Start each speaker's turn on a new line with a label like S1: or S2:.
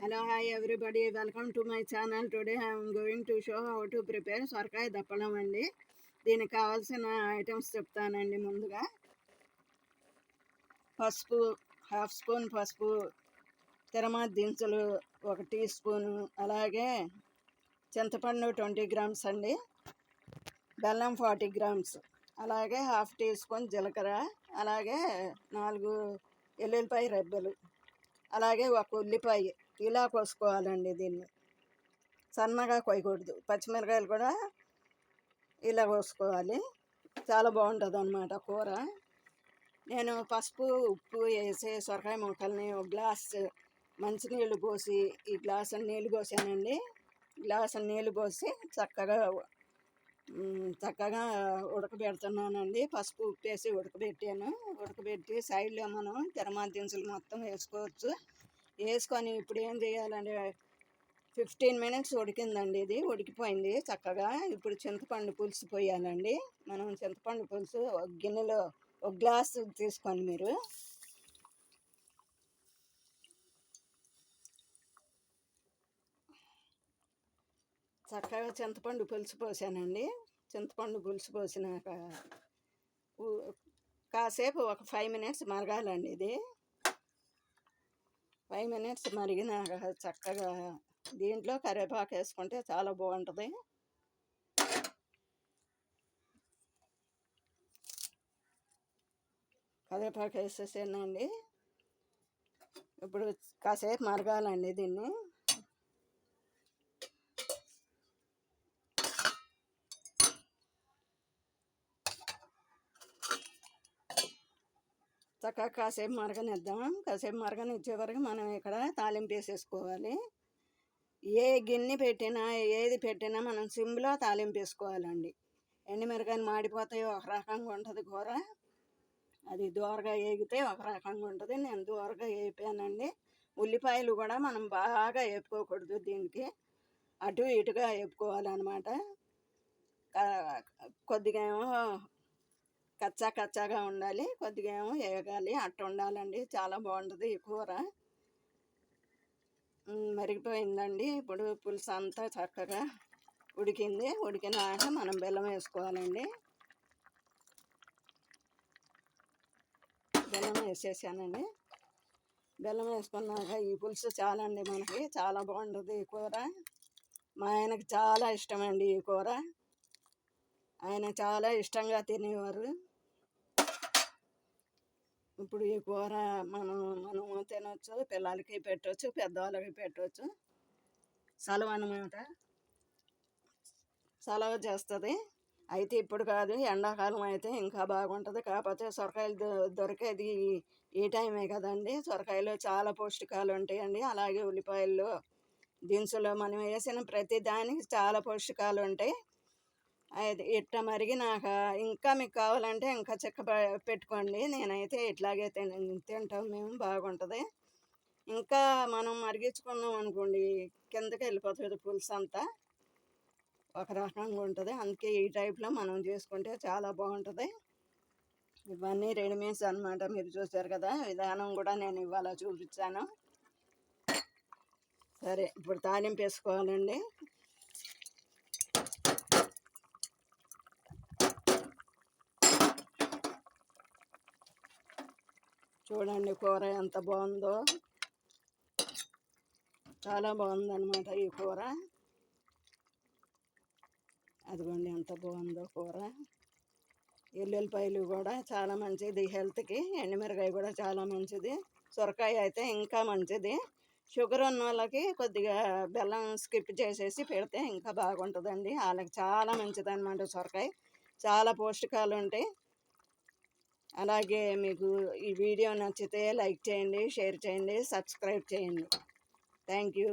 S1: Hello, hi everybody. Welcome to my channel. Today I am going to show how to prepare సొరకాయ దప్పడం అండి. దీనికి కావాల్సిన items చెప్తానండి. ముందుగా పసుపు, హాఫ్ స్పూన్ పసుపు, తిరమాత దినుసులు 1 టీ స్పూను, అలాగే చింతపండు 20 గ్రామ్స్ అండి, బెల్లం 40 గ్రామ్స్, అలాగే హాఫ్ టీ స్పూన్ జీలకర్ర, అలాగే 4 ఎల్లుల్లిపాయ రెబ్బలు, అలాగే 1 ఉల్లిపాయ ఇలా కోసుకోవాలండి. దీన్ని సన్నగా కొయ్యకూడదు. పచ్చిమిరకాయలు కూడా ఇలా కోసుకోవాలి. చాలా బాగుంటుంది అన్నమాట కూర. నేను పసుపు ఉప్పు వేసి సొరకాయ ముక్కల్ని ఒక గ్లాస్ మంచినీళ్ళు పోసి, ఈ గ్లాసు నీళ్ళు పోసానండి. గ్లాసు నీళ్ళు పోసి చక్కగా ఉడకబెడుతున్నానండి. పసుపు ఉప్పు వేసి ఉడకబెట్టాను. ఉడకబెట్టి సైడ్లో మనం తిరమాత దినుసులు మొత్తం వేసుకోవచ్చు. వేసుకొని ఇప్పుడు ఏం చేయాలంటే 15 మినిట్స్ ఉడికిందండి. ఇది ఉడికిపోయింది చక్కగా. ఇప్పుడు చింతపండు పులుసు పోయాలండి. మనం చింతపండు పులుసు ఒక గిన్నెలో 1 గ్లాసు తీసుకోండి. మీరు చక్కగా చింతపండు పులుసు పోసానండి. చింతపండు పులుసు పోసినాక కాసేపు ఒక 5 మినిట్స్ మరగాలండి. ఇది 5 మినిట్స్ మరిగినాక చక్కగా దీంట్లో కరివేపాకు వేసుకుంటే చాలా బాగుంటుంది. కరివేపాకు వేసేసానండి. ఇప్పుడు కాసేపు మరగాలండి. దీన్ని చక్కగా కాసేపు మరగనిద్దాం. కాసేపు మరగనిచ్చే వరకు మనం ఇక్కడ తాలింపు వేసేసుకోవాలి. ఏ గిన్నె పెట్టినా ఏది పెట్టినా మనం సిమ్లో తాలింపు వేసుకోవాలండి. ఎండుమిరకాయలు మాడిపోతాయి, ఒక రకంగా ఉంటుంది కూర. అది దోరగా వేగితే ఒక రకంగా ఉంటుంది. నేను దోరగా వేపానండి. ఉల్లిపాయలు కూడా మనం బాగా వేపుకోకూడదు. దీనికి అటు ఇటుగా వేపుకోవాలన్నమాట. కొద్దిగా ఏమో కచ్చాగా ఉండాలి, కొద్దిగా ఏమో వేగాలి. అట్ట ఉండాలండి. చాలా బాగుంటుంది ఈ కూర. మరిగిపోయిందండి. ఇప్పుడు పులుసు అంతా చక్కగా ఉడికింది. ఉడికినాక మనం బెల్లం వేసుకోవాలండి. బెల్లం వేసేసానండి. బెల్లం వేసుకున్నాక ఈ పులుసు చాలండి. మనకి చాలా బాగుంటుంది ఈ కూర. మా ఆయనకి చాలా ఇష్టమండి ఈ కూర. ఆయన చాలా ఇష్టంగా తినేవారు. ఇప్పుడు ఈ కూర మనము తినవచ్చు, పిల్లలకి పెట్టవచ్చు, పెద్దవాళ్ళకి పెట్టవచ్చు. సలవ అన్నమాట, సలవ చేస్తుంది. అయితే ఇప్పుడు కాదు, ఎండాకాలం అయితే ఇంకా బాగుంటుంది. కాకపోతే సొరకాయలు దొరికేది ఈ టైమే కదండి. సొరకాయలో చాలా పౌష్టికాలు ఉంటాయండి. అలాగే ఉల్లిపాయల్లో దినుసులో మనం వేసిన ప్రతి దానికి చాలా పౌష్టికాలు ఉంటాయి. అది ఇట్ట మరిగినాక ఇంకా మీకు కావాలంటే ఇంకా చెక్క పెట్టుకోండి. నేనైతే ఇట్లాగే తింటాం మేము, బాగుంటుంది. ఇంకా మనం మరిగించుకున్నాం అనుకోండి, కిందకి వెళ్ళిపోతుంది పులుసు అంతా, ఒక రకంగా ఉంటుంది. అందుకే ఈ టైప్లో మనం చేసుకుంటే చాలా బాగుంటుంది. ఇవన్నీ రెడీమేడ్స్ అనమాట. మీరు చూసారు కదా, విధానం కూడా నేను ఇవాళ చూపించాను. సరే, ఇప్పుడు తాలింపు వేసుకోవాలండి. చూడండి కూర ఎంత బాగుందో. చాలా బాగుందన్నమాట ఈ కూర. అదిగోండి ఎంత బాగుందో కూర. ఎల్లుల్లిపాయలు కూడా చాలా మంచిది హెల్త్కి. ఎండుమిరకాయ కూడా చాలా మంచిది. సొరకాయ అయితే ఇంకా మంచిది. షుగర్ ఉన్న వాళ్ళకి కొద్దిగా బెల్లం స్కిప్ చేసేసి పెడితే ఇంకా బాగుంటుందండి. వాళ్ళకి చాలా మంచిది అన్నమాట సొరకాయ. చాలా పౌష్టికాలు ఉంటాయి. అలాగే మీకు ఈ వీడియో నచ్చితే లైక్ చేయండి, షేర్ చేయండి, సబ్స్క్రైబ్ చేయండి. Thank you.